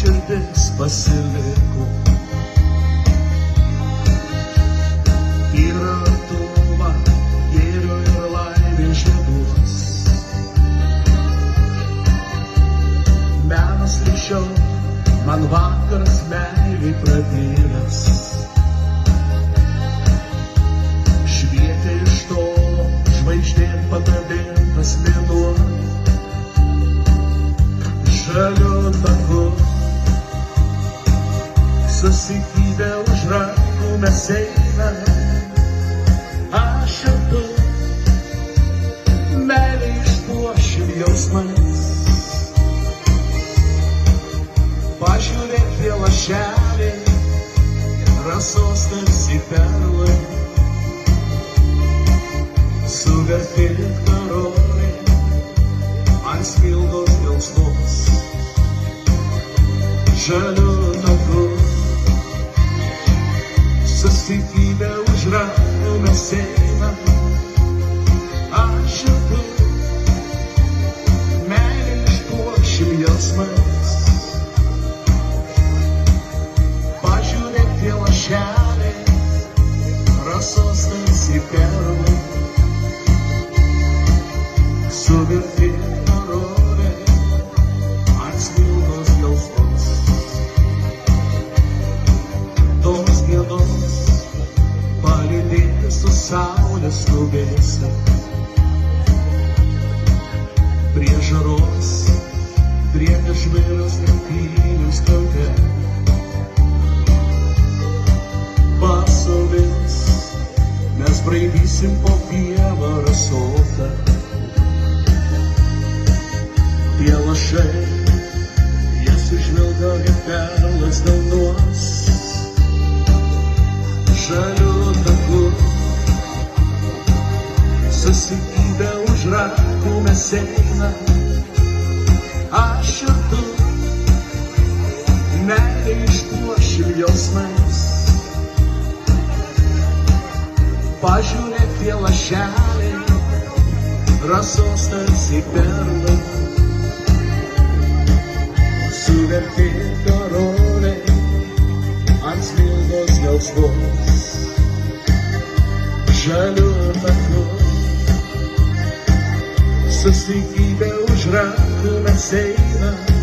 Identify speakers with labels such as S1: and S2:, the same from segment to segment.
S1: širdis pasiliko. Ir artumą gėrio ir laimės žiedus. Menas lišiau, man vakaras meiliai pradėjęs. Švietė iš tolo, žvaigždėm pakabintas mėnuo. Žaliu taku, susikibę už rankų mes einame. Aš ir tu, meilę išpuošim jausmais. Pažiūrėk vėl lašelį, rasos tarsi perlai. Suvertėk karoliai ant smilgos gelsvos. Žaliu taku, susikibę už rankų mes einame. Aš ir tu, meilę išpuošim jausmais. Pažiūrėk tie lašeliai, rasos tarsi perlai. Suvertėk karoliai ant smilgos gelsvos. Tos dienos palydėti su saulės skubėsi. Prie žaros driekia žvėrios lenktynių skaude. Pasomis mes braidysim po pievą rasotą. Tie lašai, jie sužvilga kaip perlas delnuos. Žaliu taku, susikibę už rankų mes einame. Aš ir tu, meilę išpuošim jausmais. Pažiūrėk tie lašeliai, rasos tarsi perlai. Suvertėk karoliai ant smilgos gelsvos. Žaliu taku, susikibę už rankų mes einame.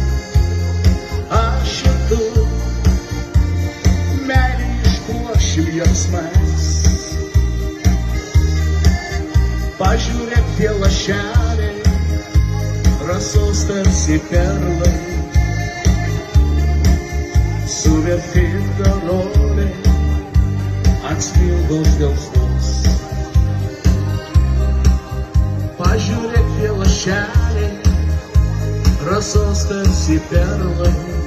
S1: Aš ir tu, meilę išpuošim jausmais. Pažiūrėk tie lašeliai, rasos tarsi perlai. Suvertėk karoliai ant smilgos gelsvos. Pažiūrėk tie lašeliai, rasos tarsi perlai.